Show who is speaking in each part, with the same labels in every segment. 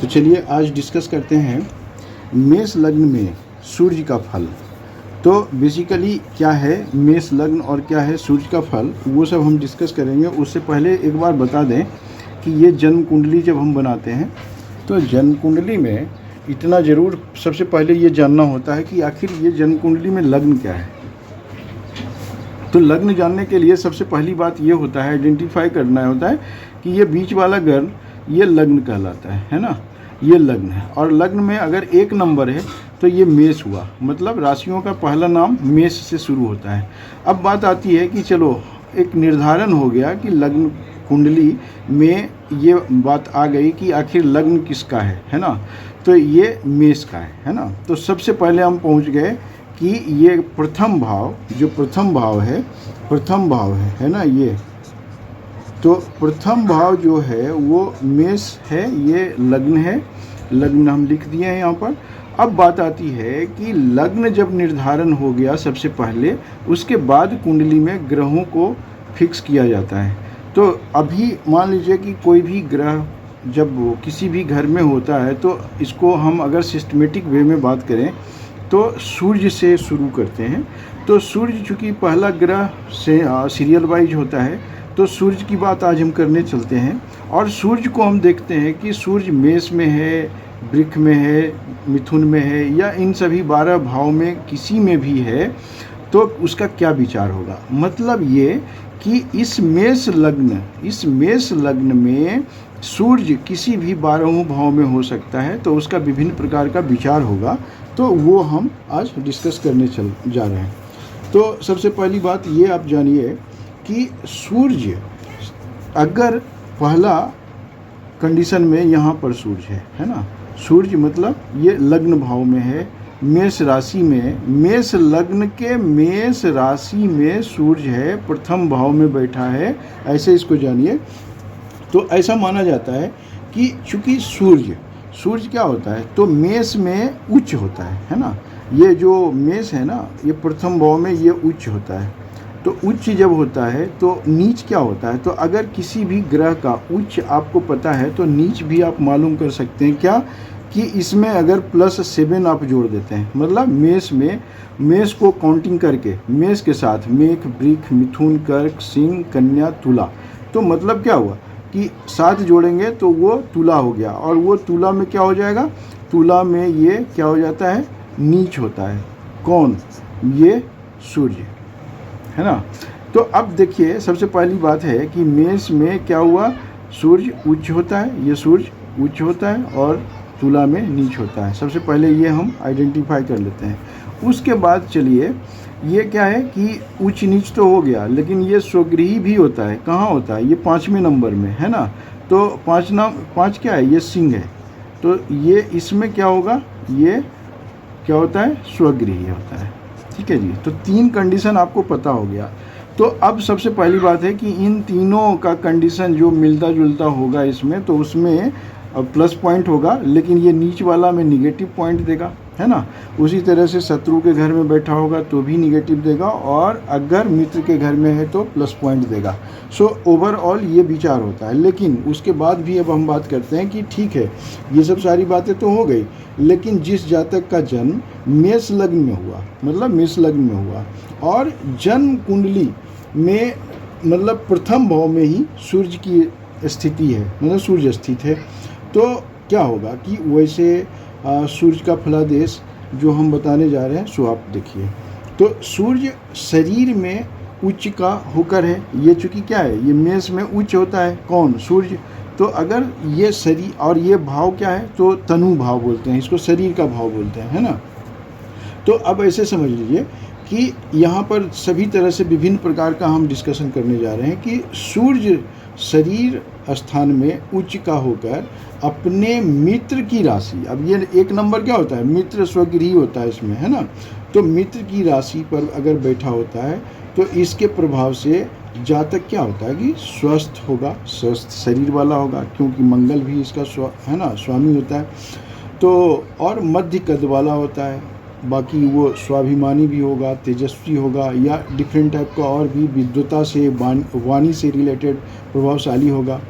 Speaker 1: तो चलिए आज डिस्कस करते हैं मेष लग्न में सूर्य का फल। तो बेसिकली क्या है मेष लग्न और क्या है सूर्य का फल, वो सब हम डिस्कस करेंगे। उससे पहले एक बार बता दें कि ये जन्म कुंडली जब हम बनाते हैं तो जन्म कुंडली में इतना ज़रूर सबसे पहले ये जानना होता है कि आखिर ये जन्म कुंडली में लग्न क्या है। तो लग्न जानने के लिए सबसे पहली बात ये होता है, आइडेंटिफाई करना होता है कि ये बीच वाला ग्रह ये लग्न कहलाता है ना, ये लग्न है। और लग्न में अगर एक नंबर है तो ये मेष हुआ, मतलब राशियों का पहला नाम मेष से शुरू होता है। अब बात आती है कि चलो एक निर्धारण हो गया कि लग्न कुंडली में ये बात आ गई कि आखिर लग्न किसका है ना, तो ये मेष का है ना। तो सबसे पहले हम पहुंच गए कि ये प्रथम भाव, जो प्रथम भाव है ना, ये तो प्रथम भाव जो है वो मेष है, ये लग्न है, लग्न हम लिख दिए हैं यहाँ पर। अब बात आती है कि लग्न जब निर्धारण हो गया सबसे पहले, उसके बाद कुंडली में ग्रहों को फिक्स किया जाता है। तो अभी मान लीजिए कि कोई भी ग्रह जब किसी भी घर में होता है तो इसको हम अगर सिस्टमेटिक वे में बात करें तो सूर्य से शुरू करते हैं। तो सूर्य चूँकि पहला ग्रह से सीरियल वाइज होता है, तो सूर्य की बात आज हम करने चलते हैं। और सूर्य को हम देखते हैं कि सूर्य मेष में है, वृक्ष में है, मिथुन में है, या इन सभी 12 भाव में किसी में भी है, तो उसका क्या विचार होगा। मतलब ये कि इस मेष लग्न में सूर्य किसी भी 12वें भाव में हो सकता है, तो उसका विभिन्न प्रकार का विचार होगा। तो वो हम आज डिस्कस करने जा रहे हैं। तो सबसे पहली बात ये आप जानिए कि सूर्य अगर पहला कंडीशन में यहाँ पर सूर्य है ना, सूर्य मतलब ये लग्न भाव में है, मेष राशि में, मेष लग्न के मेष राशि में सूर्य है, प्रथम भाव में बैठा है, ऐसे इसको जानिए। तो ऐसा माना जाता है कि चूँकि सूर्य क्या होता है, तो मेष में उच्च होता है ना। ये जो मेष है ना, ये प्रथम भाव में ये उच्च होता है। तो उच्च जब होता है तो नीच क्या होता है। तो अगर किसी भी ग्रह का उच्च आपको पता है तो नीच भी आप मालूम कर सकते हैं क्या, कि इसमें अगर +7 आप जोड़ देते हैं, मतलब मेष को काउंटिंग करके मेष के साथ मेघ, वृष, मिथुन, कर्क, सिंह, कन्या, तुला, तो मतलब क्या हुआ कि 7 जोड़ेंगे तो वो तुला हो गया। और वो तुला में क्या हो जाएगा, तुला में ये क्या हो जाता है, नीच होता है। कौन, ये सूर्य है ना। तो अब देखिए सबसे पहली बात है कि मेष में क्या हुआ, सूर्य उच्च होता है, ये सूर्य उच्च होता है और तुला में नीच होता है। सबसे पहले ये हम आइडेंटिफाई कर लेते हैं। उसके बाद चलिए ये क्या है कि उच्च नीच तो हो गया, लेकिन ये स्वगृही भी होता है। कहाँ होता है, ये 5वें नंबर में है ना। तो 5 क्या है, ये सिंह है। तो ये इसमें क्या होगा, ये क्या होता है, स्वगृही होता है। ठीक है जी। तो 3 कंडीशन आपको पता हो गया। तो अब सबसे पहली बात है कि इन तीनों का कंडीशन जो मिलता जुलता होगा इसमें, तो उसमें प्लस पॉइंट होगा, लेकिन ये नीच वाला में निगेटिव पॉइंट देगा, है ना। उसी तरह से शत्रु के घर में बैठा होगा तो भी निगेटिव देगा, और अगर मित्र के घर में है तो प्लस पॉइंट देगा। सो ओवरऑल ये विचार होता है। लेकिन उसके बाद भी अब हम बात करते हैं कि ठीक है, ये सब सारी बातें तो हो गई, लेकिन जिस जातक का जन्म मेष लग्न में हुआ, मतलब मेष लग्न में हुआ, और जन्म कुंडली में मतलब प्रथम भाव में ही सूर्य की स्थिति है, मतलब सूर्य स्थित है, तो क्या होगा कि वैसे सूर्य का फलादेश जो हम बताने जा रहे हैं सो आप देखिए। तो सूर्य शरीर में उच्च का होकर है, ये चूँकि क्या है, ये मेष में उच्च होता है, कौन, सूर्य। तो अगर ये शरीर, और ये भाव क्या है, तो तनु भाव बोलते हैं इसको, शरीर का भाव बोलते हैं, है ना। तो अब ऐसे समझ लीजिए कि यहाँ पर सभी तरह से विभिन्न प्रकार का हम डिस्कशन करने जा रहे हैं कि सूर्य शरीर स्थान में उच्च का होकर अपने मित्र की राशि, अब ये एक नंबर क्या होता है, मित्र स्वगृही होता है इसमें, है ना। तो मित्र की राशि पर अगर बैठा होता है तो इसके प्रभाव से जातक क्या होता है कि स्वस्थ होगा, स्वस्थ शरीर वाला होगा, क्योंकि मंगल भी इसका है ना स्वामी होता है। तो और मध्य कद वाला होता है, बाकी वो स्वाभिमानी भी होगा, तेजस्वी होगा, या डिफरेंट टाइप का और भी विद्वता से वाणी से रिलेटेड प्रभावशाली होगा।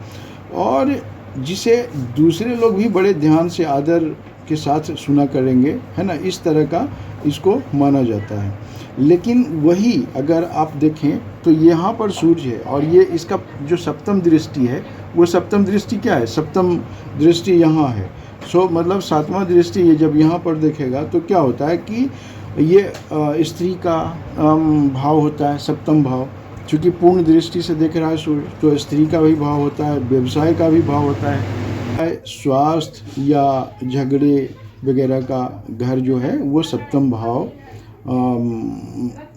Speaker 1: और जिसे दूसरे लोग भी बड़े ध्यान से आदर के साथ सुना करेंगे, है ना, इस तरह का इसको माना जाता है। लेकिन वही अगर आप देखें तो यहाँ पर सूर्य है और ये इसका जो सप्तम दृष्टि है, वो सप्तम दृष्टि क्या है, सप्तम दृष्टि यहाँ है। मतलब सातवां दृष्टि ये जब यहाँ पर देखेगा तो क्या होता है कि ये स्त्री का भाव होता है, सप्तम भाव। चूँकि पूर्ण दृष्टि से देख रहा है सूर्य, तो स्त्री का भी भाव होता है, व्यवसाय का भी भाव होता है, स्वास्थ्य या झगड़े वगैरह का घर जो है वो सप्तम भाव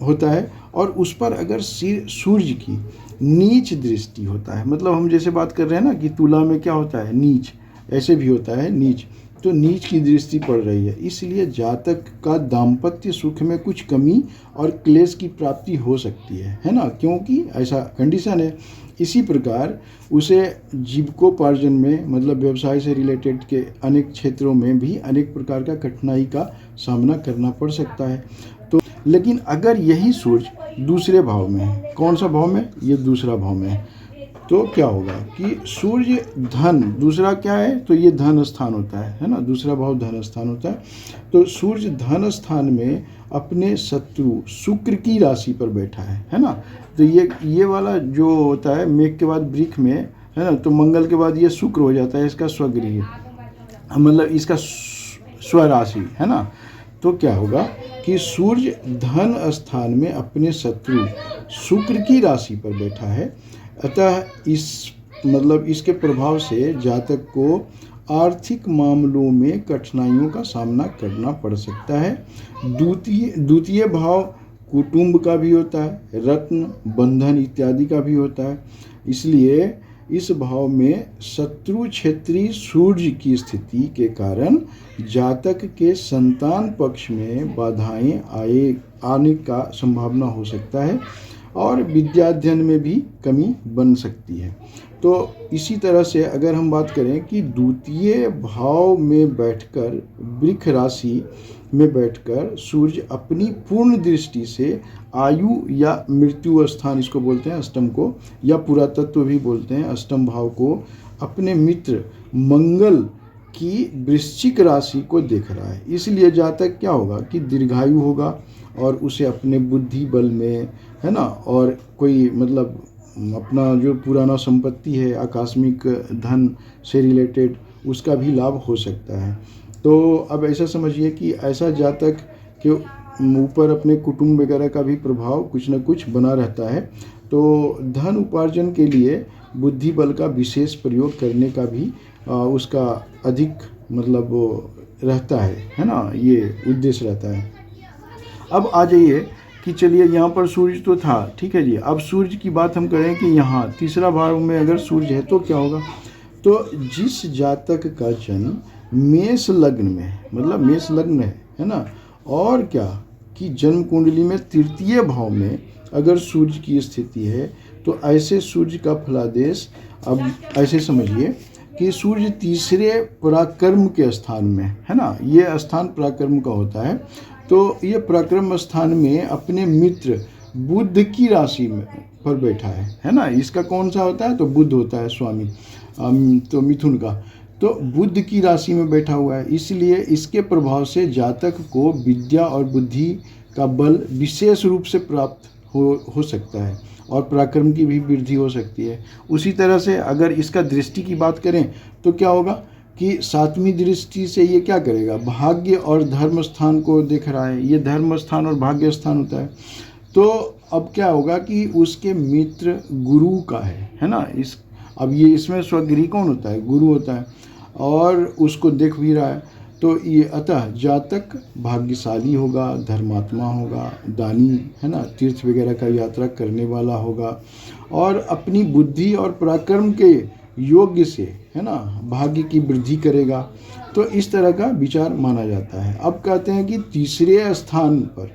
Speaker 1: होता है। और उस पर अगर सूर्य की नीच दृष्टि होता है, मतलब हम जैसे बात कर रहे हैं ना कि तुला में क्या होता है, नीच, ऐसे भी होता है नीच, तो नीच की दृष्टि पड़ रही है, इसलिए जातक का दाम्पत्य सुख में कुछ कमी और क्लेश की प्राप्ति हो सकती है ना, क्योंकि ऐसा कंडीशन है। इसी प्रकार उसे जीविकोपार्जन में, मतलब व्यवसाय से रिलेटेड के अनेक क्षेत्रों में भी अनेक प्रकार का कठिनाई का सामना करना पड़ सकता है। तो लेकिन अगर यही सूर्य दूसरे भाव में है, कौन सा भाव में, ये दूसरा भाव में है, तो क्या होगा कि सूर्य धन, दूसरा क्या है, तो ये धन स्थान होता है ना, दूसरा भाव धन स्थान होता है। तो सूर्य धन स्थान में अपने शत्रु शुक्र की राशि पर बैठा है ना। तो ये वाला जो होता है, मेघ के बाद वृक्ष में, है ना, तो मंगल के बाद ये शुक्र हो जाता है, इसका स्वगृह, मतलब इसका स्वराशि, है ना। तो क्या होगा कि सूर्य धन स्थान में अपने शत्रु शुक्र की राशि पर बैठा है, अतः इसके प्रभाव से जातक को आर्थिक मामलों में कठिनाइयों का सामना करना पड़ सकता है। द्वितीय भाव कुटुंब का भी होता है, रत्न, बंधन इत्यादि का भी होता है। इसलिए इस भाव में शत्रु क्षेत्री सूर्य की स्थिति के कारण जातक के संतान पक्ष में बाधाएं आने का संभावना हो सकता है और विद्याध्ययन में भी कमी बन सकती है। तो इसी तरह से अगर हम बात करें कि द्वितीय भाव में बैठकर, वृक्ष राशि में बैठकर सूर्य अपनी पूर्ण दृष्टि से आयु या मृत्यु स्थान, इसको बोलते हैं अष्टम को, या पुरातत्व भी बोलते हैं अष्टम भाव को, अपने मित्र मंगल की वृश्चिक राशि को देख रहा है। इसलिए जातक क्या होगा कि दीर्घायु होगा और उसे अपने बुद्धि बल में, है ना, और कोई मतलब अपना जो पुराना संपत्ति है, आकस्मिक धन से रिलेटेड, उसका भी लाभ हो सकता है। तो अब ऐसा समझिए कि ऐसा जातक के ऊपर अपने कुटुंब वगैरह का भी प्रभाव कुछ न कुछ बना रहता है। तो धन उपार्जन के लिए बुद्धि बल का विशेष प्रयोग करने का भी उसका अधिक मतलब रहता है ना, ये उद्देश्य रहता है। अब आ जाइए कि चलिए यहाँ पर सूर्य तो था, ठीक है जी। अब सूर्य की बात हम करें कि यहाँ तीसरा भाव में अगर सूर्य है तो क्या होगा। तो जिस जातक का जन्म मेष लग्न में, मतलब मेष लग्न है ना, और क्या कि जन्म कुंडली में तृतीय भाव में अगर सूर्य की स्थिति है, तो ऐसे सूर्य का फलादेश, अब ऐसे समझिए कि सूर्य तीसरे पराक्रम के स्थान में, है ना, ये स्थान पराक्रम का होता है। तो ये पराक्रम स्थान में अपने मित्र बुध की राशि में पर बैठा है ना। इसका कौन सा होता है, तो बुध होता है स्वामी, तो मिथुन का। तो बुध की राशि में बैठा हुआ है, इसलिए इसके प्रभाव से जातक को विद्या और बुद्धि का बल विशेष रूप से प्राप्त हो सकता है और पराक्रम की भी वृद्धि हो सकती है। उसी तरह से अगर इसका दृष्टि की बात करें तो क्या होगा कि सातवीं दृष्टि से ये क्या करेगा, भाग्य और धर्म स्थान को देख रहा है। ये धर्म स्थान और भाग्य स्थान होता है। तो अब क्या होगा कि उसके मित्र गुरु का है ना। अब ये इसमें स्वगृह कौन होता है, गुरु होता है, और उसको देख भी रहा है। तो ये अतः जातक भाग्यशाली होगा, धर्मात्मा होगा, दानी, है ना, तीर्थ वगैरह का यात्रा करने वाला होगा और अपनी बुद्धि और पराक्रम के योग्य से, है ना, भाग्य की वृद्धि करेगा। तो इस तरह का विचार माना जाता है। अब कहते हैं कि तीसरे स्थान पर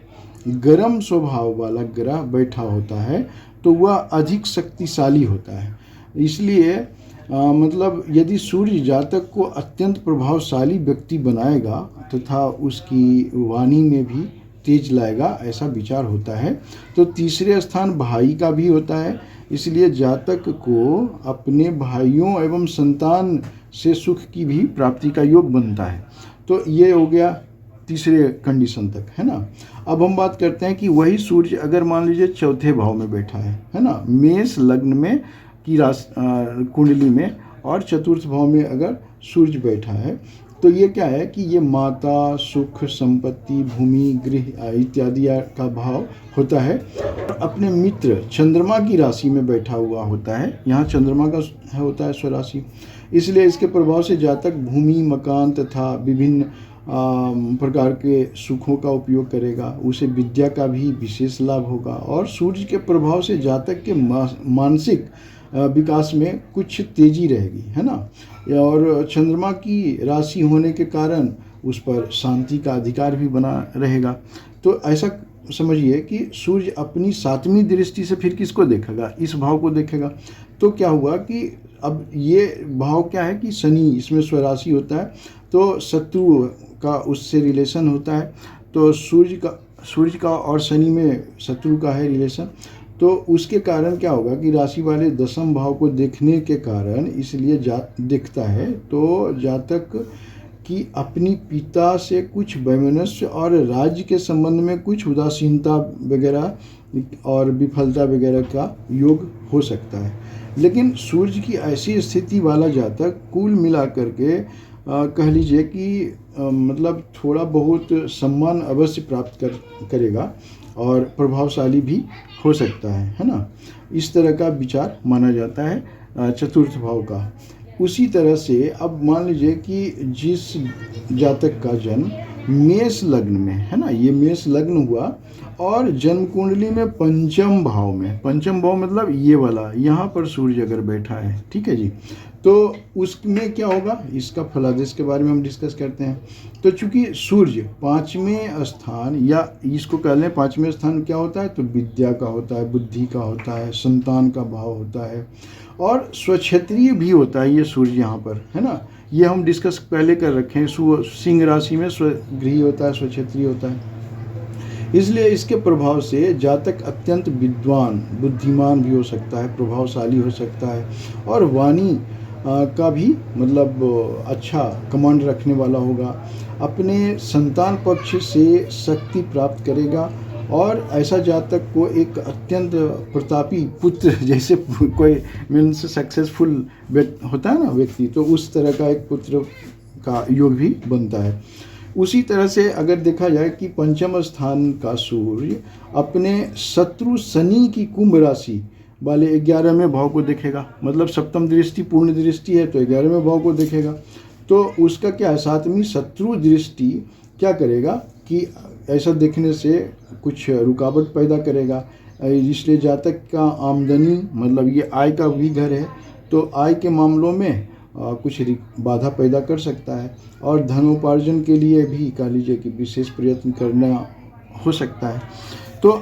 Speaker 1: गर्म स्वभाव वाला ग्रह बैठा होता है तो वह अधिक शक्तिशाली होता है। इसलिए मतलब यदि सूर्य जातक को अत्यंत प्रभावशाली व्यक्ति बनाएगा तथा उसकी वाणी में भी तेज लाएगा, ऐसा विचार होता है। तो तीसरे स्थान भाई का भी होता है, इसलिए जातक को अपने भाइयों एवं संतान से सुख की भी प्राप्ति का योग बनता है। तो ये हो गया तीसरे कंडीशन तक, है ना। अब हम बात करते हैं कि वही सूर्य अगर मान लीजिए चौथे भाव में बैठा है ना, मेष लग्न में की राशि कुंडली में, और चतुर्थ भाव में अगर सूर्य बैठा है, तो ये क्या है कि ये माता, सुख, संपत्ति, भूमि, गृह इत्यादि का भाव होता है। अपने मित्र चंद्रमा की राशि में बैठा हुआ होता है, यहाँ चंद्रमा का होता है स्वराशि, इसलिए इसके प्रभाव से जातक भूमि, मकान तथा विभिन्न प्रकार के सुखों का उपयोग करेगा। उसे विद्या का भी विशेष लाभ होगा, और सूर्य के प्रभाव से जातक के मानसिक विकास में कुछ तेजी रहेगी, है ना। और चंद्रमा की राशि होने के कारण उस पर शांति का अधिकार भी बना रहेगा। तो ऐसा समझिए कि सूर्य अपनी 7वीं दृष्टि से फिर किसको देखेगा, इस भाव को देखेगा। तो क्या हुआ कि अब ये भाव क्या है कि शनि इसमें स्वराशि होता है, तो शत्रु का उससे रिलेशन होता है। तो सूर्य का और शनि में शत्रु का है रिलेशन, तो उसके कारण क्या होगा कि राशि वाले 10वें भाव को देखने के कारण इसलिए दिखता है। तो जातक की अपनी पिता से कुछ वैमनस्य और राज्य के संबंध में कुछ उदासीनता वगैरह और विफलता वगैरह का योग हो सकता है। लेकिन सूर्य की ऐसी स्थिति वाला जातक कुल मिलाकर के कह लीजिए कि मतलब थोड़ा बहुत सम्मान अवश्य प्राप्त करेगा और प्रभावशाली भी हो सकता है ना। इस तरह का विचार माना जाता है चतुर्थ भाव का। उसी तरह से अब मान लीजिए कि जिस जातक का जन्म मेष लग्न में है ना, ये मेष लग्न हुआ और जन्म कुंडली में पंचम भाव में, पंचम भाव मतलब ये वाला, यहाँ पर सूर्य अगर बैठा है, ठीक है जी, तो उसमें क्या होगा, इसका फलादेश के बारे में हम डिस्कस करते हैं। तो चूंकि सूर्य 5वें स्थान, या इसको कह लें 5वें स्थान क्या होता है, तो विद्या का होता है, बुद्धि का होता है, संतान का भाव होता है, और स्वक्षेत्रीय भी होता है ये सूर्य यहाँ पर, है ना। ये हम डिस्कस पहले कर रखे हैं, सिंह राशि में स्वगृही होता है, स्वक्षेत्रीय होता है। इसलिए इसके प्रभाव से जातक अत्यंत विद्वान, बुद्धिमान भी हो सकता है, प्रभावशाली हो सकता है, और वाणी का भी मतलब अच्छा कमांड रखने वाला होगा। अपने संतान पक्ष से शक्ति प्राप्त करेगा, और ऐसा जातक को एक अत्यंत प्रतापी पुत्र, जैसे कोई मीन्स सक्सेसफुल होता है ना व्यक्ति, तो उस तरह का एक पुत्र का योग भी बनता है। उसी तरह से अगर देखा जाए कि पंचम स्थान का सूर्य अपने शत्रु शनि की कुंभ राशि वाले 11वें भाव को देखेगा, मतलब सप्तम दृष्टि पूर्ण दृष्टि है तो 11वें भाव को देखेगा। तो उसका क्या है, 7वीं शत्रु दृष्टि क्या करेगा कि ऐसा देखने से कुछ रुकावट पैदा करेगा। इसलिए जातक का आमदनी, मतलब ये आय का भी घर है, तो आय के मामलों में कुछ बाधा पैदा कर सकता है, और धनोपार्जन के लिए भी कह लीजिए कि विशेष प्रयत्न करना हो सकता है। तो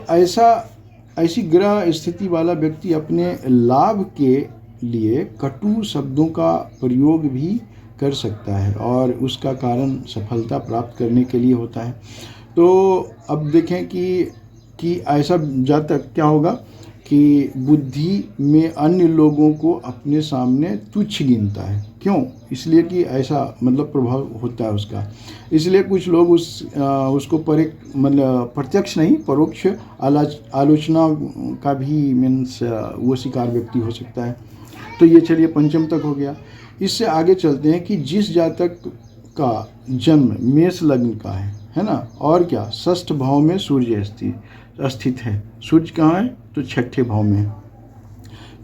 Speaker 1: ऐसी ग्रह स्थिति वाला व्यक्ति अपने लाभ के लिए कटु शब्दों का प्रयोग भी कर सकता है, और उसका कारण सफलता प्राप्त करने के लिए होता है। तो अब देखें कि ऐसा जातक क्या होगा कि बुद्धि में अन्य लोगों को अपने सामने तुच्छ गिनता है। क्यों? इसलिए कि ऐसा मतलब प्रभाव होता है उसका। इसलिए कुछ लोग उसको मतलब प्रत्यक्ष नहीं, परोक्ष आलोचना का भी मीन्स वो शिकार व्यक्ति हो सकता है। तो ये चलिए पंचम तक हो गया। इससे आगे चलते हैं कि जिस जातक का जन्म मेष लग्न का है ना, और क्या षष्ठ भाव में सूर्य स्थित है। सूर्य कहाँ है, तो छठे भाव में है।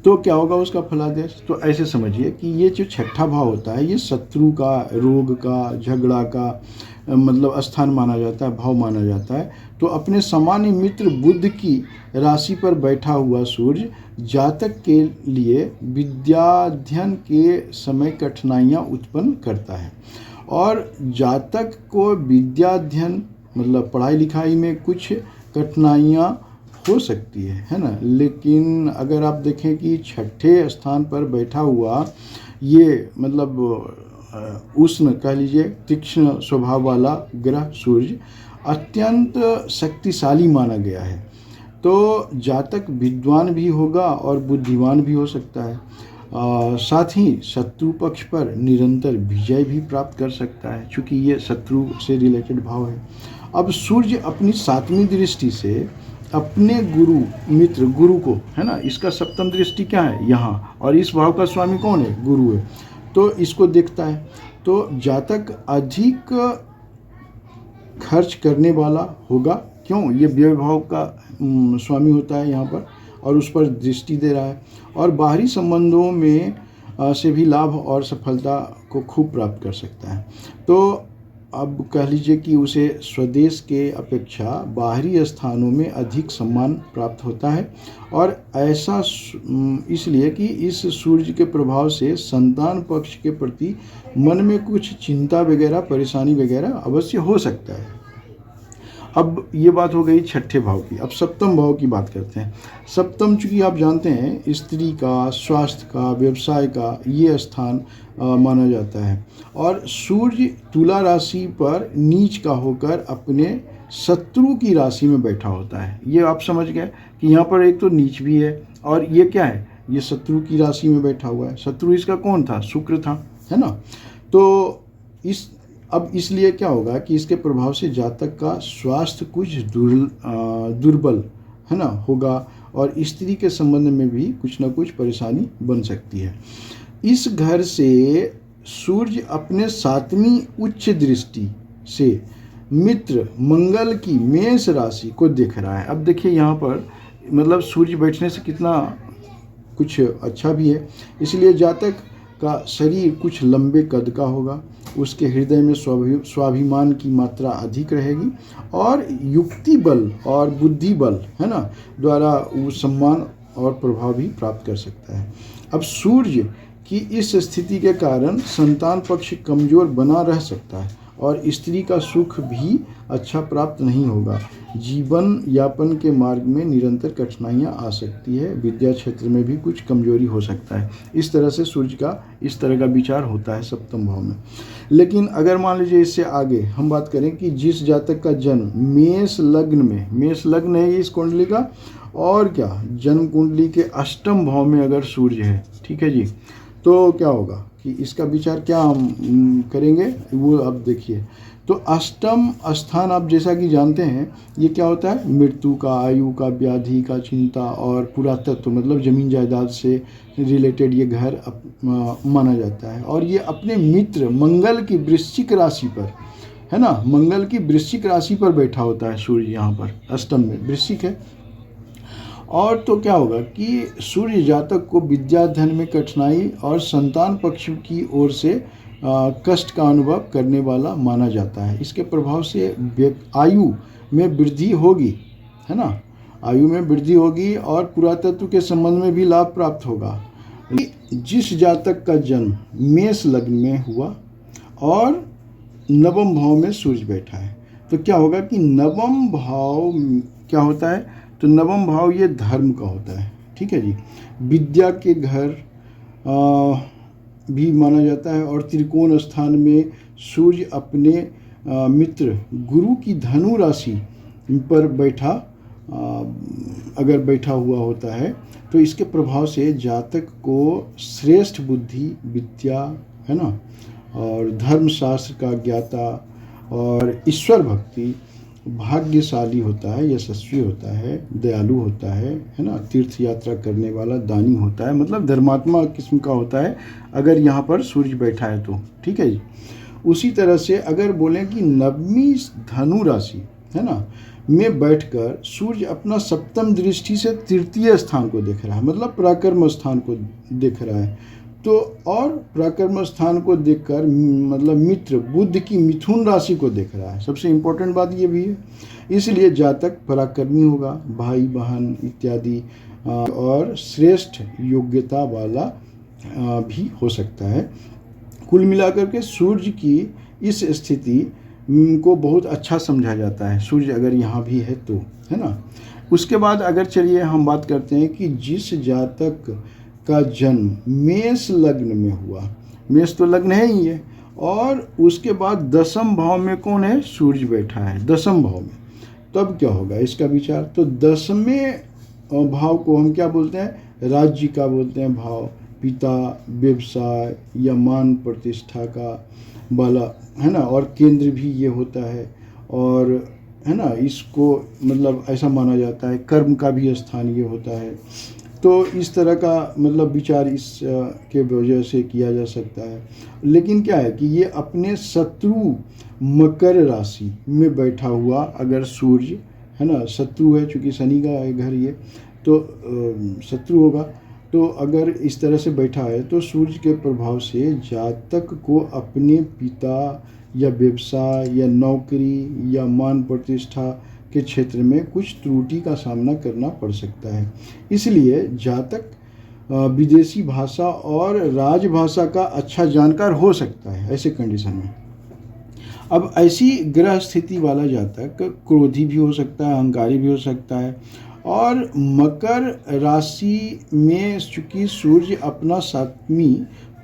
Speaker 1: तो क्या होगा उसका फलादेश, तो ऐसे समझिए कि ये जो छठा भाव होता है ये शत्रु का, रोग का, झगड़ा का मतलब स्थान माना जाता है, भाव माना जाता है। तो अपने सामान्य मित्र बुध की राशि पर बैठा हुआ सूर्य जातक के लिए विद्याध्ययन के समय कठिनाइयाँ उत्पन्न करता है, और जातक को विद्याध्ययन मतलब पढ़ाई लिखाई में कुछ कठिनाइयाँ हो सकती है ना। लेकिन अगर आप देखें कि छठे स्थान पर बैठा हुआ ये मतलब उष्ण कह लीजिए तीक्ष्ण स्वभाव वाला ग्रह सूर्य अत्यंत शक्तिशाली माना गया है। तो जातक विद्वान भी होगा और बुद्धिमान भी हो सकता है। साथ ही शत्रु पक्ष पर निरंतर विजय भी प्राप्त कर सकता है, क्योंकि ये शत्रु से रिलेटेड भाव है। अब सूर्य अपनी 7वीं दृष्टि से अपने गुरु मित्र गुरु को, है ना, इसका सप्तम दृष्टि क्या है यहाँ, और इस भाव का स्वामी कौन है, गुरु है, तो इसको देखता है। तो जातक अधिक खर्च करने वाला होगा, क्यों, ये व्यय भाव का स्वामी होता है यहाँ पर, और उस पर दृष्टि दे रहा है। और बाहरी संबंधों में से भी लाभ और सफलता को खूब प्राप्त कर सकता है। तो अब कह लीजिए कि उसे स्वदेश के अपेक्षा बाहरी स्थानों में अधिक सम्मान प्राप्त होता है, और ऐसा इसलिए कि इस सूर्य के प्रभाव से संतान पक्ष के प्रति मन में कुछ चिंता वगैरह, परेशानी वगैरह अवश्य हो सकता है। अब ये बात हो गई छठे भाव की। अब सप्तम भाव की बात करते हैं। सप्तम, चूँकि आप जानते हैं स्त्री का, स्वास्थ्य का, व्यवसाय का ये स्थान माना जाता है, और सूर्य तुला राशि पर नीच का होकर अपने शत्रु की राशि में बैठा होता है। ये आप समझ गए कि यहाँ पर एक तो नीच भी है, और ये क्या है, ये शत्रु की राशि में बैठा हुआ है। शत्रु इसका कौन था, शुक्र था, है ना। तो अब इसलिए क्या होगा कि इसके प्रभाव से जातक का स्वास्थ्य कुछ दुर्बल, है ना, होगा, और स्त्री के संबंध में भी कुछ ना कुछ परेशानी बन सकती है। इस घर से सूर्य अपने 7वीं उच्च दृष्टि से मित्र मंगल की मेष राशि को देख रहा है। अब देखिए यहाँ पर मतलब सूर्य बैठने से कितना कुछ अच्छा भी है। इसलिए जातक का शरीर कुछ लंबे कद का होगा, उसके हृदय में स्वाभिमान की मात्रा अधिक रहेगी, और युक्ति बल और बुद्धि बल, है ना, द्वारा वो सम्मान और प्रभाव भी प्राप्त कर सकता है। अब सूर्य की इस स्थिति के कारण संतान पक्ष कमजोर बना रह सकता है, और स्त्री का सुख भी अच्छा प्राप्त नहीं होगा। जीवन यापन के मार्ग में निरंतर कठिनाइयाँ आ सकती है, विद्या क्षेत्र में भी कुछ कमजोरी हो सकता है। इस तरह से सूर्य का इस तरह का विचार होता है सप्तम भाव में। लेकिन अगर मान लीजिए इससे आगे हम बात करें कि जिस जातक का जन्म मेष लग्न में, मेष लग्न है इस कुंडली का, और क्या जन्म कुंडली के अष्टम भाव में अगर सूर्य है, ठीक है जी, तो क्या होगा कि इसका विचार क्या हम करेंगे वो अब देखिए। तो अष्टम स्थान आप जैसा कि जानते हैं ये क्या होता है, मृत्यु का, आयु का, व्याधि का, चिंता और पुरातत्व, मतलब जमीन जायदाद से रिलेटेड ये घर माना जाता है। और ये अपने मित्र मंगल की वृश्चिक राशि पर, है ना, मंगल की वृश्चिक राशि पर बैठा होता है सूर्य, यहाँ पर अष्टम में वृश्चिक है। और तो क्या होगा कि सूर्य जातक को विद्या धन में कठिनाई और संतान पक्ष की ओर से कष्ट का अनुभव करने वाला माना जाता है। इसके प्रभाव से आयु में वृद्धि होगी, है ना, आयु में वृद्धि होगी, और पुरातत्व के संबंध में भी लाभ प्राप्त होगा। जिस जातक का जन्म मेष लग्न में हुआ और नवम भाव में सूर्य बैठा है, तो क्या होगा कि नवम भाव क्या होता है, तो नवम भाव ये धर्म का होता है, ठीक है जी, विद्या के घर भी माना जाता है। और त्रिकोण स्थान में सूर्य अपने मित्र गुरु की धनु राशि पर अगर बैठा हुआ होता है, तो इसके प्रभाव से जातक को श्रेष्ठ बुद्धि, विद्या, है ना, और धर्मशास्त्र का ज्ञाता और ईश्वर भक्ति, भाग्यशाली होता है, यशस्वी होता है, दयालु होता है ना, तीर्थ यात्रा करने वाला, दानी होता है, मतलब धर्मात्मा किस्म का होता है अगर यहाँ पर सूर्य बैठा है तो, ठीक है जी। उसी तरह से अगर बोलें कि नवमी धनु राशि, है ना, में बैठकर सूर्य अपना सप्तम दृष्टि से तृतीय स्थान को देख रहा है, मतलब पराक्रम स्थान को देख रहा है, तो और पराक्रम स्थान को देखकर मतलब मित्र बुध की मिथुन राशि को देख रहा है। सबसे इम्पोर्टेंट बात ये भी है, इसलिए जातक पराक्रमी होगा, भाई बहन इत्यादि और श्रेष्ठ योग्यता वाला भी हो सकता है। कुल मिलाकर के सूर्य की इस स्थिति को बहुत अच्छा समझा जाता है, सूर्य अगर यहाँ भी है तो, है ना। उसके बाद अगर चलिए हम बात करते हैं कि जिस जातक का जन्म मेष लग्न में हुआ, मेष तो लग्न है ही है, और उसके बाद दसम भाव में कौन है, सूर्य बैठा है दसम भाव में, तब क्या होगा इसका विचार। तो दसवें भाव को हम क्या बोलते हैं, राज्य का बोलते हैं भाव, पिता, व्यवसाय या मान प्रतिष्ठा का वाला, है ना, और केंद्र भी ये होता है, और है ना, इसको मतलब ऐसा माना जाता है, कर्म का भी स्थान ये होता है। तो इस तरह का मतलब विचार इस के वजह से किया जा सकता है। लेकिन क्या है कि ये अपने शत्रु मकर राशि में बैठा हुआ अगर सूर्य, है ना, शत्रु है चूँकि शनि का है घर ये, तो शत्रु होगा। तो अगर इस तरह से बैठा है तो सूर्य के प्रभाव से जातक को अपने पिता या व्यवसाय या नौकरी या मान प्रतिष्ठा के क्षेत्र में कुछ त्रुटि का सामना करना पड़ सकता है। इसलिए जातक विदेशी भाषा और राजभाषा का अच्छा जानकार हो सकता है ऐसे कंडीशन में। अब ऐसी ग्रह स्थिति वाला जातक क्रोधी भी हो सकता है, अहंकारी भी हो सकता है। और मकर राशि में चूँकि सूर्य अपना 7वीं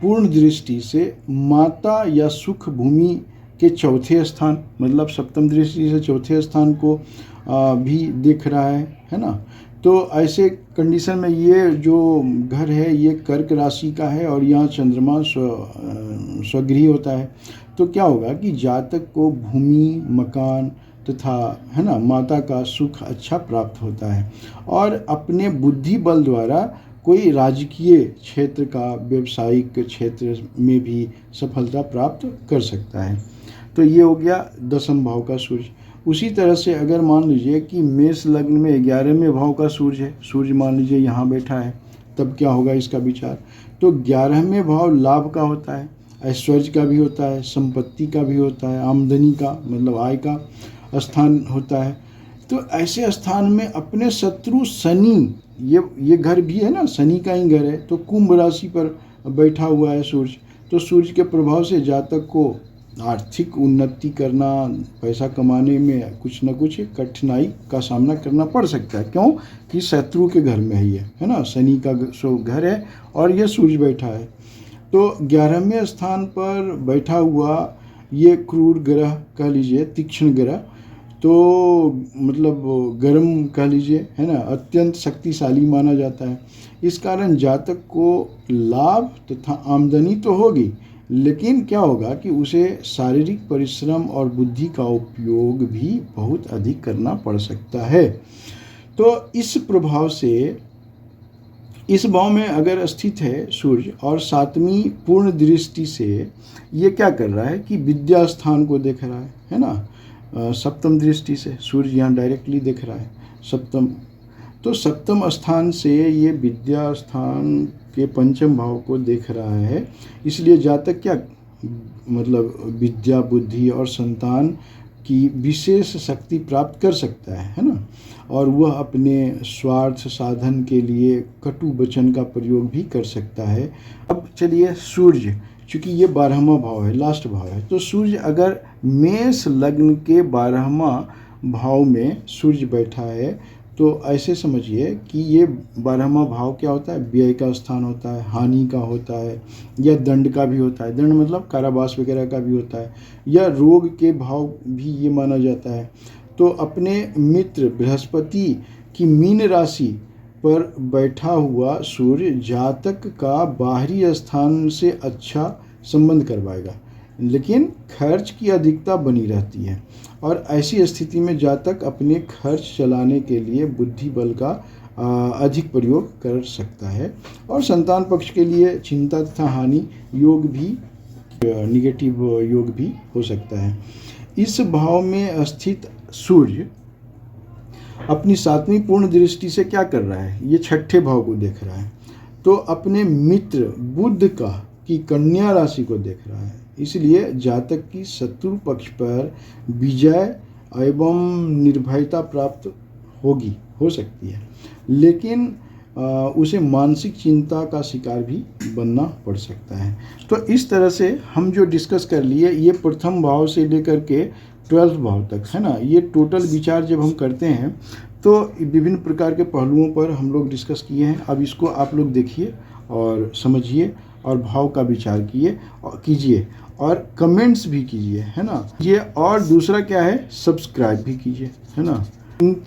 Speaker 1: पूर्ण दृष्टि से माता या सुख भूमि के चौथे स्थान, मतलब सप्तम दृष्टि से चौथे स्थान को भी देख रहा है ना। तो ऐसे कंडीशन में ये जो घर है ये कर्क राशि का है और यहाँ चंद्रमा स्वगृही होता है। तो क्या होगा कि जातक को भूमि, मकान तथा, है ना, माता का सुख अच्छा प्राप्त होता है और अपने बुद्धि बल द्वारा कोई राजकीय क्षेत्र का, व्यावसायिक क्षेत्र में भी सफलता प्राप्त कर सकता है। तो ये हो गया दसम भाव का सूर्य। उसी तरह से अगर मान लीजिए कि मेष लग्न में 11वें भाव का सूर्य है, सूर्य मान लीजिए यहाँ बैठा है, तब क्या होगा इसका विचार। तो 11वें भाव लाभ का होता है, ऐश्वर्य का भी होता है, संपत्ति का भी होता है, आमदनी का मतलब आय का स्थान होता है। तो ऐसे स्थान में अपने शत्रु शनि, ये घर भी है ना, शनि का ही घर है, तो कुंभ राशि पर बैठा हुआ है सूर्य। तो सूर्य के प्रभाव से जातक को आर्थिक उन्नति करना, पैसा कमाने में कुछ न कुछ कठिनाई का सामना करना पड़ सकता है। क्यों कि शत्रु के घर में ही है ना, शनि का घर है और ये सूर्य बैठा है। तो 11वें स्थान पर बैठा हुआ ये क्रूर ग्रह कह लीजिए, तीक्ष्ण ग्रह, तो मतलब गर्म कह लीजिए, है ना, अत्यंत शक्तिशाली माना जाता है। इस कारण जातक को लाभ तथा आमदनी तो होगी, लेकिन क्या होगा कि उसे शारीरिक परिश्रम और बुद्धि का उपयोग भी बहुत अधिक करना पड़ सकता है। तो इस प्रभाव से इस भाव में अगर स्थित है सूर्य और 7वीं पूर्ण दृष्टि से ये क्या कर रहा है कि विद्या स्थान को देख रहा है ना, सप्तम दृष्टि से सूर्य यहाँ डायरेक्टली देख रहा है सप्तम। तो सप्तम स्थान से ये विद्या स्थान के पंचम भाव को देख रहा है। इसलिए जातक क्या मतलब विद्या, बुद्धि और संतान की विशेष शक्ति प्राप्त कर सकता है ना, और वह अपने स्वार्थ साधन के लिए कटु वचन का प्रयोग भी कर सकता है। अब चलिए सूर्य, चूँकि ये 12वां भाव है, लास्ट भाव है, तो सूर्य अगर मेष लग्न के 12वां भाव में सूर्य बैठा है तो ऐसे समझिए कि ये 12वां भाव क्या होता है, व्यय का स्थान होता है, हानि का होता है, या दंड का भी होता है। दंड मतलब कारावास वगैरह का भी होता है, या रोग के भाव भी ये माना जाता है। तो अपने मित्र बृहस्पति की मीन राशि पर बैठा हुआ सूर्य जातक का बाहरी स्थान से अच्छा संबंध करवाएगा, लेकिन खर्च की अधिकता बनी रहती है और ऐसी स्थिति में जातक अपने खर्च चलाने के लिए बुद्धि बल का अधिक प्रयोग कर सकता है। और संतान पक्ष के लिए चिंता तथा हानि योग भी, निगेटिव योग भी हो सकता है। इस भाव में स्थित सूर्य अपनी 7वीं पूर्ण दृष्टि से क्या कर रहा है, ये 6ठे भाव को देख रहा है। तो अपने मित्र बुध की कन्या राशि को देख रहा है। इसलिए जातक की शत्रु पक्ष पर विजय एवं निर्भयता प्राप्त हो सकती है, लेकिन उसे मानसिक चिंता का शिकार भी बनना पड़ सकता है। तो इस तरह से हम जो डिस्कस कर लिए, ये प्रथम भाव से लेकर के 12th भाव तक, है ना, ये टोटल विचार जब हम करते हैं तो विभिन्न प्रकार के पहलुओं पर हम लोग डिस्कस किए हैं। अब इसको आप लोग देखिए और समझिए और भाव का विचार कीजिए और कमेंट्स भी कीजिए, है ना। ये और दूसरा क्या है, सब्सक्राइब भी कीजिए, है ना।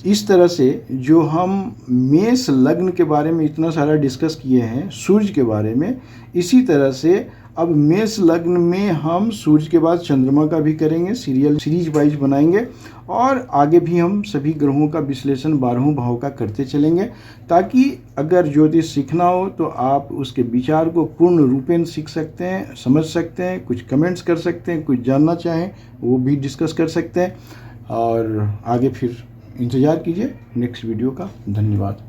Speaker 1: इस तरह से जो हम मेष लग्न के बारे में इतना सारा डिस्कस किए हैं, सूर्य के बारे में, इसी तरह से अब मेष लग्न में हम सूर्य के बाद चंद्रमा का भी करेंगे, सीरीज वाइज बनाएंगे और आगे भी हम सभी ग्रहों का विश्लेषण 12 भाव का करते चलेंगे, ताकि अगर ज्योतिष सीखना हो तो आप उसके विचार को पूर्ण रूपेण सीख सकते हैं, समझ सकते हैं, कुछ कमेंट्स कर सकते हैं, कुछ जानना चाहें वो भी डिस्कस कर सकते हैं। और आगे फिर इंतज़ार कीजिए नेक्स्ट वीडियो का। धन्यवाद।